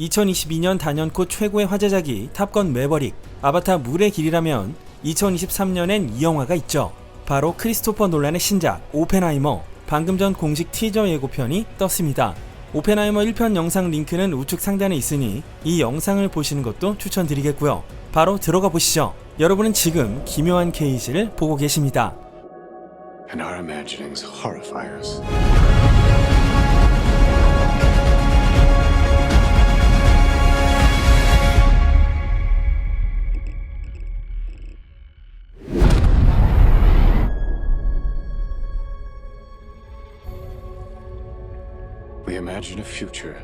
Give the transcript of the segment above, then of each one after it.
2022년 단연코 최고의 화제작이 탑건 매버릭, 아바타 물의 길이라면 2023년엔 이 영화가 있죠. 바로 크리스토퍼 놀란의 신작 오펜하이머, 방금 전 공식 티저 예고편이 떴습니다. 오펜하이머 1편 영상 링크는 우측 상단에 있으니 이 영상을 보시는 것도 추천드리겠고요. 바로 들어가 보시죠. 여러분은 지금 기묘한 케이지를 보고 계십니다. And our imaginings horrify us. We imagine a future,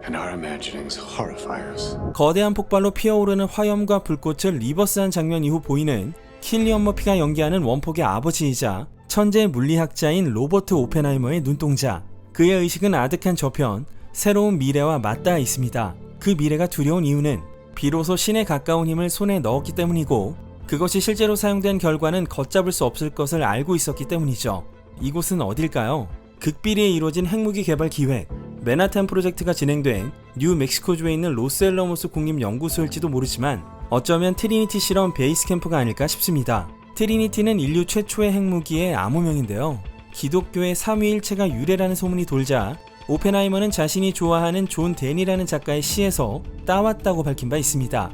and our imaginings horrify us. 거대한 폭발로 피어오르는 화염과 불꽃을 리버스한 장면 이후 보이는 킬리언 머피가 연기하는 원폭의 아버지이자 천재 물리학자인 로버트 오펜하이머의 눈동자. 그의 의식은 아득한 저편, 새로운 미래와 맞닿아 있습니다. 그 미래가 두려운 이유는 비로소 신에 가까운 힘을 손에 넣었기 때문이고, 그것이 실제로 사용된 결과는 걷잡을 수 없을 것을 알고 있었기 때문이죠. 이곳은 어딜까요? 극비리에 이루어진 핵무기 개발 기획, 맨하탄 프로젝트가 진행된 뉴멕시코주에 있는 로스앨러모스 국립연구소일지도 모르지만 어쩌면 트리니티 실험 베이스 캠프가 아닐까 싶습니다. 트리니티는 인류 최초의 핵무기의 암호명인데요. 기독교의 삼위일체가 유래라는 소문이 돌자 오펜하이머는 자신이 좋아하는 존 댄이라는 작가의 시에서 따왔다고 밝힌 바 있습니다.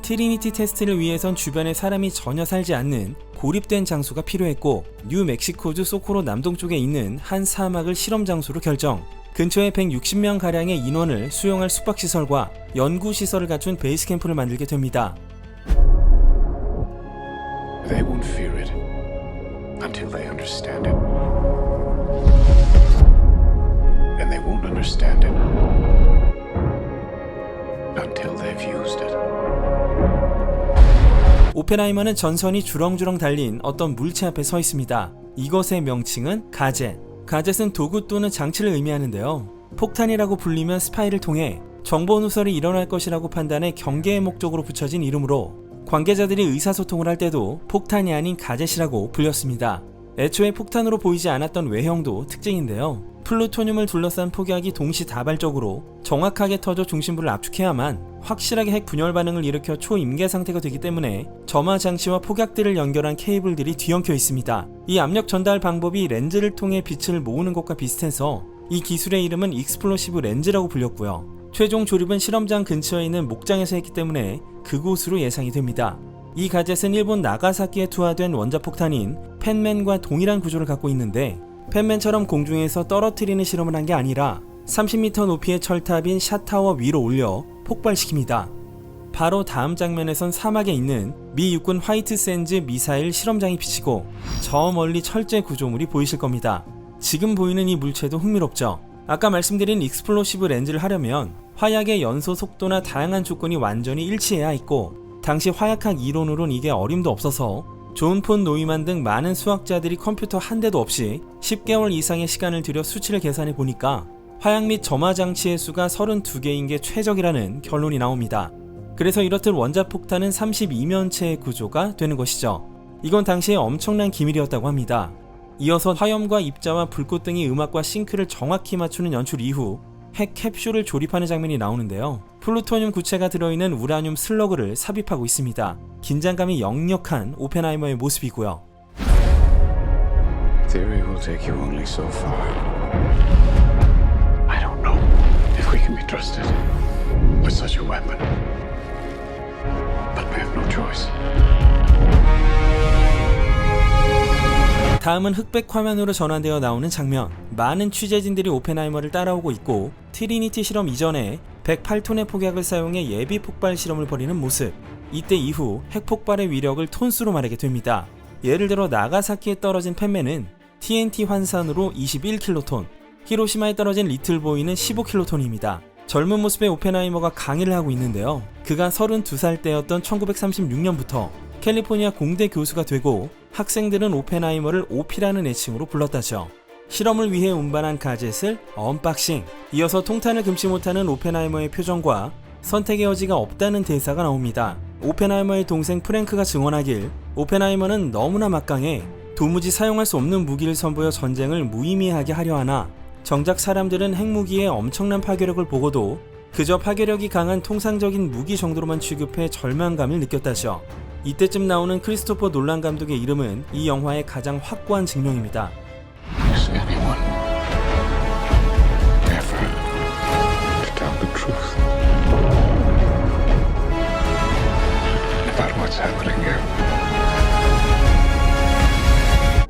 트리니티 테스트를 위해선 주변에 사람이 전혀 살지 않는 고립된 장소가 필요했고, 뉴멕시코주 소코로 남동쪽에 있는 한 사막을 실험 장소로 결정. 근처에 160명가량의 인원을 수용할 숙박시설과 연구시설을 갖춘 베이스 캠프를 만들게 됩니다. They won't fear it until they understand it. And they won't understand it until they've used it. 오펜하이머는 전선이 주렁주렁 달린 어떤 물체 앞에 서 있습니다. 이것의 명칭은 가젯. 가젯은 도구 또는 장치를 의미하는데요. 폭탄이라고 불리면 스파이를 통해 정보 누설이 일어날 것이라고 판단해 경계의 목적으로 붙여진 이름으로 관계자들이 의사소통을 할 때도 폭탄이 아닌 가젯이라고 불렸습니다. 애초에 폭탄으로 보이지 않았던 외형도 특징인데요. 플루토늄을 둘러싼 폭약이 동시다발적으로 정확하게 터져 중심부를 압축해야만 확실하게 핵 분열 반응을 일으켜 초임계 상태가 되기 때문에 점화 장치와 폭약들을 연결한 케이블들이 뒤엉켜 있습니다. 이 압력 전달 방법이 렌즈를 통해 빛을 모으는 것과 비슷해서 이 기술의 이름은 익스플로시브 렌즈라고 불렸고요. 최종 조립은 실험장 근처에 있는 목장에서 했기 때문에 그곳으로 예상이 됩니다. 이 가젯은 일본 나가사키에 투하된 원자폭탄인 펜맨과 동일한 구조를 갖고 있는데, 펜맨처럼 공중에서 떨어뜨리는 실험을 한 게 아니라 30m 높이의 철탑인 샷타워 위로 올려 폭발시킵니다. 바로 다음 장면에선 사막에 있는 미 육군 화이트 샌즈 미사일 실험장이 비치고 저 멀리 철제 구조물이 보이실 겁니다. 지금 보이는 이 물체도 흥미롭죠. 아까 말씀드린 익스플로시브 렌즈를 하려면 화약의 연소 속도나 다양한 조건이 완전히 일치해야 있고, 당시 화약학 이론으론 이게 어림도 없어서 존 폰 노이만 등 많은 수학자들이 컴퓨터 한 대도 없이 10개월 이상의 시간을 들여 수치를 계산해 보니까 화약 및 점화 장치의 수가 32개인 게 최적이라는 결론이 나옵니다. 그래서 이렇듯 원자폭탄은 32면체의 구조가 되는 것이죠. 이건 당시에 엄청난 기밀이었다고 합니다. 이어서 화염과 입자와 불꽃 등이 음악과 싱크를 정확히 맞추는 연출 이후 핵 캡슐을 조립하는 장면이 나오는데요. 플루토늄 구체가 들어있는 우라늄 슬러그를 삽입하고 있습니다. 긴장감이 역력한 오펜하이머의 모습이고요. Theory will take you only so far. I don't know if we can be trusted with such a weapon. But we have no choice. 다음은 흑백 화면으로 전환되어 나오는 장면. 많은 취재진들이 오펜하이머를 따라오고 있고, 트리니티 실험 이전에 108톤의 폭약을 사용해 예비 폭발 실험을 벌이는 모습. 이때 이후 핵폭발의 위력을 톤수로 말하게 됩니다. 예를 들어 나가사키에 떨어진 펜맨은 TNT 환산으로 21킬로톤, 히로시마에 떨어진 리틀보이는 15킬로톤입니다. 젊은 모습의 오펜하이머가 강의를 하고 있는데요. 그가 32살 때였던 1936년부터 캘리포니아 공대 교수가 되고, 학생들은 오펜하이머를 오피라는 애칭으로 불렀다죠. 실험을 위해 운반한 가젯을 언박싱. 이어서 통탄을 금치 못하는 오펜하이머의 표정과 선택의 여지가 없다는 대사가 나옵니다. 오펜하이머의 동생 프랭크가 증언하길 오펜하이머는 너무나 막강해 도무지 사용할 수 없는 무기를 선보여 전쟁을 무의미하게 하려 하나 정작 사람들은 핵무기의 엄청난 파괴력을 보고도 그저 파괴력이 강한 통상적인 무기 정도로만 취급해 절망감을 느꼈다죠. 이때쯤 나오는 크리스토퍼 놀란 감독의 이름은 이 영화의 가장 확고한 증명입니다. Is anyone ever to tell the truth about what's happening here?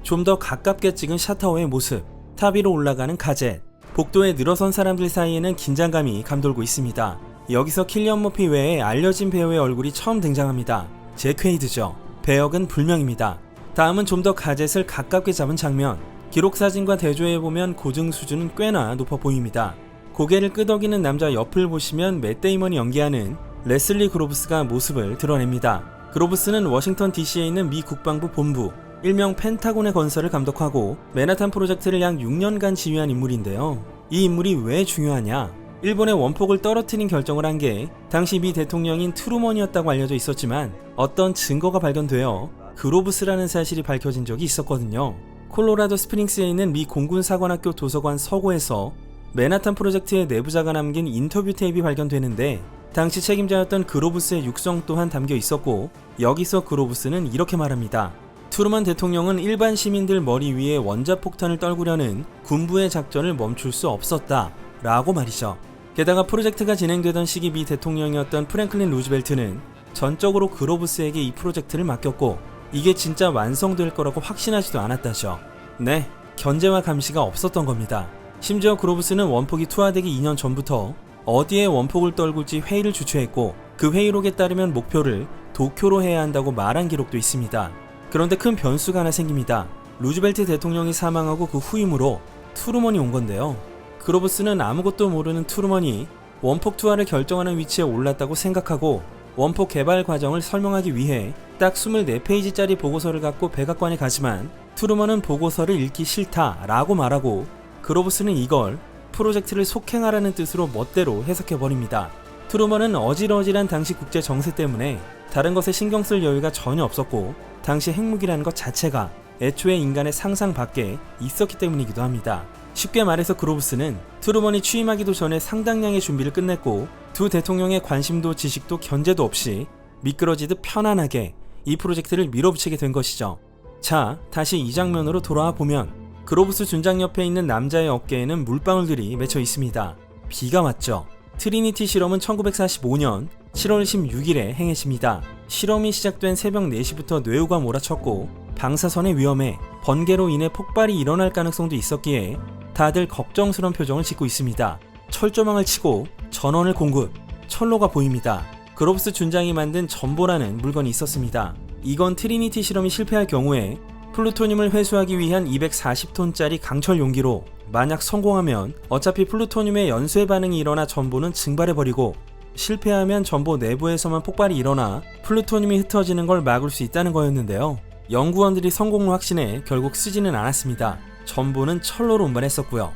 좀 더 가깝게 찍은 샤타오의 모습, 탑 위로 올라가는 가젯, 복도에 늘어선 사람들 사이에는 긴장감이 감돌고 있습니다. 여기서 킬리언 머피 외에 알려진 배우의 얼굴이 처음 등장합니다. 잭 퀘이드죠. 배역은 불명입니다. 다음은 좀 더 가젯을 가깝게 잡은 장면. 기록사진과 대조해보면 고증 수준은 꽤나 높아 보입니다. 고개를 끄덕이는 남자 옆을 보시면 맷 데이먼이 연기하는 레슬리 그로브스가 모습을 드러냅니다. 그로브스는 워싱턴 DC에 있는 미 국방부 본부, 일명 펜타곤의 건설을 감독하고 맨하탄 프로젝트를 약 6년간 지휘한 인물인데요. 이 인물이 왜 중요하냐? 일본의 원폭을 떨어뜨린 결정을 한 게 당시 미 대통령인 트루먼이었다고 알려져 있었지만 어떤 증거가 발견되어 그로브스라는 사실이 밝혀진 적이 있었거든요. 콜로라도 스프링스에 있는 미 공군사관학교 도서관 서고에서 맨하탄 프로젝트의 내부자가 남긴 인터뷰 테이프가 발견되는데 당시 책임자였던 그로브스의 육성 또한 담겨 있었고, 여기서 그로브스는 이렇게 말합니다. 트루먼 대통령은 일반 시민들 머리 위에 원자폭탄을 떨구려는 군부의 작전을 멈출 수 없었다 라고 말이죠. 게다가 프로젝트가 진행되던 시기 미 대통령이었던 프랭클린 루즈벨트는 전적으로 그로브스에게 이 프로젝트를 맡겼고 이게 진짜 완성될 거라고 확신하지도 않았다죠. 네, 견제와 감시가 없었던 겁니다. 심지어 그로브스는 원폭이 투하되기 2년 전부터 어디에 원폭을 떨굴지 회의를 주최했고 그 회의록에 따르면 목표를 도쿄로 해야 한다고 말한 기록도 있습니다. 그런데 큰 변수가 하나 생깁니다. 루즈벨트 대통령이 사망하고 그 후임으로 트루먼이 온 건데요. 그로브스는 아무것도 모르는 트루먼이 원폭 투하를 결정하는 위치에 올랐다고 생각하고 원폭 개발 과정을 설명하기 위해 딱 24페이지짜리 보고서를 갖고 백악관에 가지만 트루먼은 보고서를 읽기 싫다 라고 말하고 그로브스는 이걸 프로젝트를 속행하라는 뜻으로 멋대로 해석해버립니다. 트루먼은 어질어질한 당시 국제 정세 때문에 다른 것에 신경 쓸 여유가 전혀 없었고 당시 핵무기라는 것 자체가 애초에 인간의 상상 밖에 있었기 때문이기도 합니다. 쉽게 말해서 그로브스는 트루먼이 취임하기도 전에 상당량의 준비를 끝냈고 두 대통령의 관심도 지식도 견제도 없이 미끄러지듯 편안하게 이 프로젝트를 밀어붙이게 된 것이죠. 자, 다시 이 장면으로 돌아와 보면 그로브스 준장 옆에 있는 남자의 어깨에는 물방울들이 맺혀 있습니다. 비가 왔죠. 트리니티 실험은 1945년 7월 16일에 행해집니다. 실험이 시작된 새벽 4시부터 뇌우가 몰아쳤고 방사선의 위험에 번개로 인해 폭발이 일어날 가능성도 있었기에 다들 걱정스러운 표정을 짓고 있습니다. 철조망을 치고 전원을 공급, 철로가 보입니다. 그로브스 준장이 만든 전보라는 물건이 있었습니다. 이건 트리니티 실험이 실패할 경우에 플루토늄을 회수하기 위한 240톤짜리 강철 용기로 만약 성공하면 어차피 플루토늄의 연쇄 반응이 일어나 전보는 증발해버리고 실패하면 전보 내부에서만 폭발이 일어나 플루토늄이 흩어지는 걸 막을 수 있다는 거였는데요. 연구원들이 성공을 확신해 결국 쓰지는 않았습니다. 전보는 철로로 운반했었고요.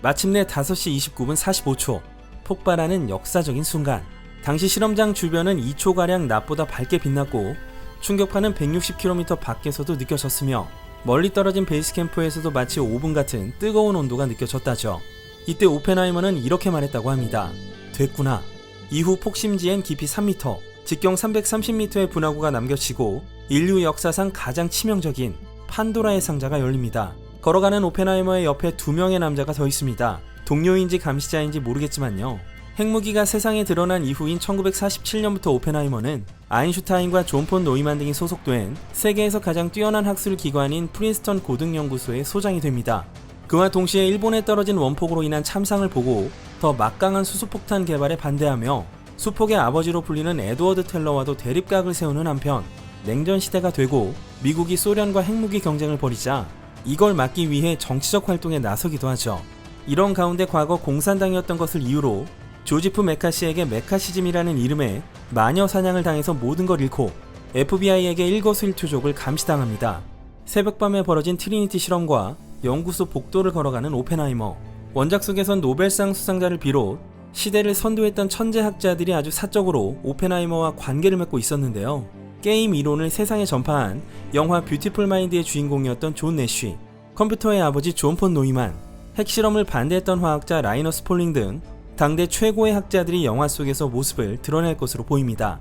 마침내 5시 29분 45초 폭발하는 역사적인 순간, 당시 실험장 주변은 2초가량 낮보다 밝게 빛났고 충격파는 160km 밖에서도 느껴졌으며 멀리 떨어진 베이스 캠프에서도 마치 오븐 같은 뜨거운 온도가 느껴졌다죠. 이때 오펜하이머는 이렇게 말했다고 합니다. 됐구나. 이후 폭심지엔 깊이 3m, 직경 330m의 분화구가 남겨지고 인류 역사상 가장 치명적인 판도라의 상자가 열립니다. 걸어가는 오펜하이머의 옆에 2명의 남자가 더 있습니다. 동료인지 감시자인지 모르겠지만요. 핵무기가 세상에 드러난 이후인 1947년부터 오펜하이머는 아인슈타인과 존 폰 노이만 등이 소속된 세계에서 가장 뛰어난 학술 기관인 프린스턴 고등연구소의 소장이 됩니다. 그와 동시에 일본에 떨어진 원폭으로 인한 참상을 보고 더 막강한 수소폭탄 개발에 반대하며 수폭의 아버지로 불리는 에드워드 텔러와도 대립각을 세우는 한편 냉전 시대가 되고 미국이 소련과 핵무기 경쟁을 벌이자 이걸 막기 위해 정치적 활동에 나서기도 하죠. 이런 가운데 과거 공산당이었던 것을 이유로 조지프 메카시에게 메카시즘이라는 이름의 마녀 사냥을 당해서 모든 걸 잃고 FBI에게 일거수일투족을 감시당합니다. 새벽밤에 벌어진 트리니티 실험과 연구소 복도를 걸어가는 오펜하이머, 원작 속에선 노벨상 수상자를 비롯 시대를 선도했던 천재학자들이 아주 사적으로 오펜하이머와 관계를 맺고 있었는데요. 게임 이론을 세상에 전파한 영화 뷰티풀 마인드의 주인공이었던 존 내쉬, 컴퓨터의 아버지 존 폰 노이만, 핵실험을 반대했던 화학자 라이너스 폴링 등 당대 최고의 학자들이 영화 속에서 모습을 드러낼 것으로 보입니다.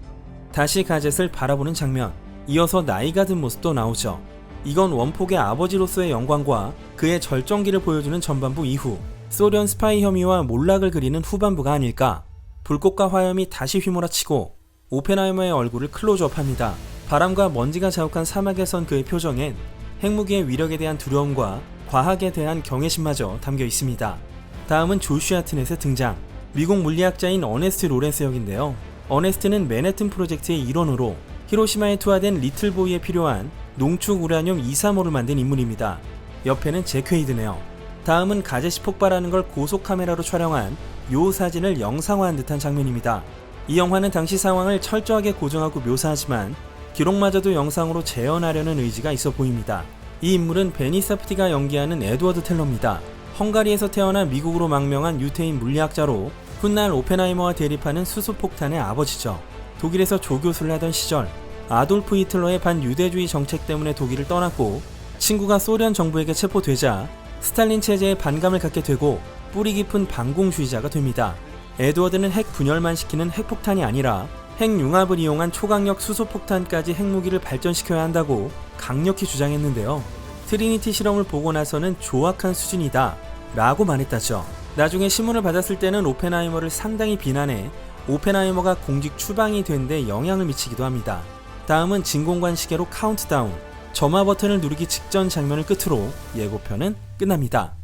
다시 가젯을 바라보는 장면, 이어서 나이가 든 모습도 나오죠. 이건 원폭의 아버지로서의 영광과 그의 절정기를 보여주는 전반부 이후 소련 스파이 혐의와 몰락을 그리는 후반부가 아닐까. 불꽃과 화염이 다시 휘몰아치고 오펜하이머의 얼굴을 클로즈업합니다. 바람과 먼지가 자욱한 사막에 선 그의 표정엔 핵무기의 위력에 대한 두려움과 과학에 대한 경외심마저 담겨 있습니다. 다음은 조슈아 트넷의 등장. 미국 물리학자인 어네스트 로렌스 역인데요. 어네스트는 맨해튼 프로젝트의 일원으로 히로시마에 투하된 리틀보이에 필요한 농축 우라늄 235를 만든 인물입니다. 옆에는 잭 퀘이드네요. 다음은 가젯이 폭발하는 걸 고속 카메라로 촬영한 요 사진을 영상화한 듯한 장면입니다. 이 영화는 당시 상황을 철저하게 고정하고 묘사하지만 기록마저도 영상으로 재현하려는 의지가 있어 보입니다. 이 인물은 베니 사프티가 연기하는 에드워드 텔러입니다. 헝가리에서 태어나 미국으로 망명한 유태인 물리학자로 훗날 오펜하이머와 대립하는 수소폭탄의 아버지죠. 독일에서 조교수를 하던 시절 아돌프 히틀러의 반유대주의 정책 때문에 독일을 떠났고 친구가 소련 정부에게 체포되자 스탈린 체제에 반감을 갖게 되고 뿌리 깊은 반공주의자가 됩니다. 에드워드는 핵 분열만 시키는 핵폭탄이 아니라 핵융합을 이용한 초강력 수소폭탄까지 핵무기를 발전시켜야 한다고 강력히 주장했는데요. 트리니티 실험을 보고 나서는 조악한 수준이다 라고 말했다죠. 나중에 신문을 받았을 때는 오펜하이머를 상당히 비난해 오펜하이머가 공직 추방이 된 데 영향을 미치기도 합니다. 다음은 진공관 시계로 카운트다운, 점화 버튼을 누르기 직전 장면을 끝으로 예고편은 끝납니다.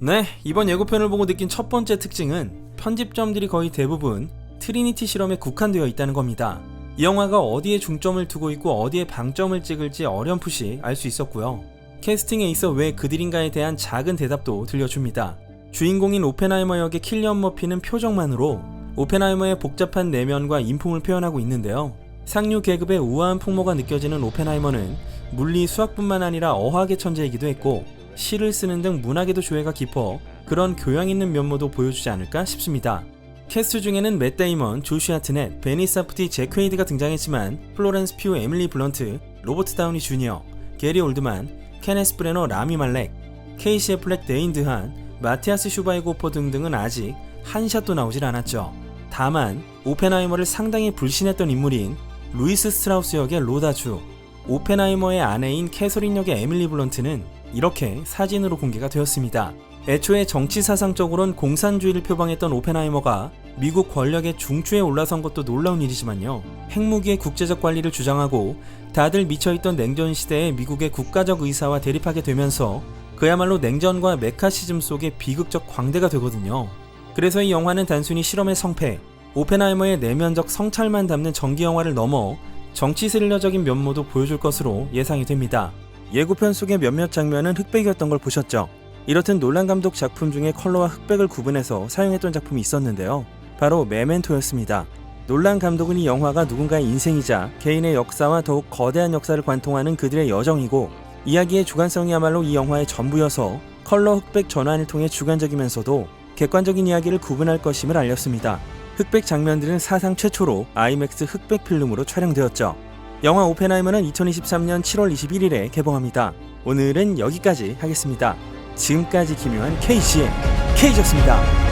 네, 이번 예고편을 보고 느낀 첫 번째 특징은 편집점들이 거의 대부분 트리니티 실험에 국한되어 있다는 겁니다. 이 영화가 어디에 중점을 두고 있고 어디에 방점을 찍을지 어렴풋이 알 수 있었고요. 캐스팅에 있어 왜 그들인가에 대한 작은 대답도 들려줍니다. 주인공인 오펜하이머 역의 킬리언 머피는 표정만으로 오펜하이머의 복잡한 내면과 인품을 표현하고 있는데요. 상류 계급의 우아한 풍모가 느껴지는 오펜하이머는 물리 수학뿐만 아니라 어학의 천재이기도 했고 시를 쓰는 등 문학에도 조예가 깊어 그런 교양 있는 면모도 보여주지 않을까 싶습니다. 캐스트 중에는 맷 데이먼, 조슈아 트넷, 베니 사프티, 잭 퀘이드가 등장했지만 플로렌스 퓨, 에밀리 블런트, 로버트 다우니 주니어, 게리 올드만, 케네스 브레너, 라미 말렉, 케이시 애플렉, 데인 드한, 마티아스 슈바이고퍼 등등은 아직 한 샷도 나오질 않았죠. 다만 오펜하이머를 상당히 불신했던 인물인 루이스 스트라우스 역의 로다주, 오펜하이머의 아내인 캐서린 역의 에밀리 블런트는 이렇게 사진으로 공개가 되었습니다. 애초에 정치사상적으로는 공산주의를 표방했던 오펜하이머가 미국 권력의 중추에 올라선 것도 놀라운 일이지만요. 핵무기의 국제적 관리를 주장하고 다들 미쳐있던 냉전 시대에 미국의 국가적 의사와 대립하게 되면서 그야말로 냉전과 메카시즘 속의 비극적 광대가 되거든요. 그래서 이 영화는 단순히 실험의 성패, 오펜하이머의 내면적 성찰만 담는 전기영화를 넘어 정치 스릴러적인 면모도 보여줄 것으로 예상이 됩니다. 예고편 속의 몇몇 장면은 흑백이었던 걸 보셨죠? 이렇듯 놀란 감독 작품 중에 컬러와 흑백을 구분해서 사용했던 작품이 있었는데요. 바로 메멘토였습니다. 놀란 감독은 이 영화가 누군가의 인생이자 개인의 역사와 더욱 거대한 역사를 관통하는 그들의 여정이고 이야기의 주관성이야말로 이 영화의 전부여서 컬러 흑백 전환을 통해 주관적이면서도 객관적인 이야기를 구분할 것임을 알렸습니다. 흑백 장면들은 사상 최초로 아이맥스 흑백 필름으로 촬영되었죠. 영화 오펜하이머는 2023년 7월 21일에 개봉합니다. 오늘은 여기까지 하겠습니다. 지금까지 기묘한 KCM K였습니다.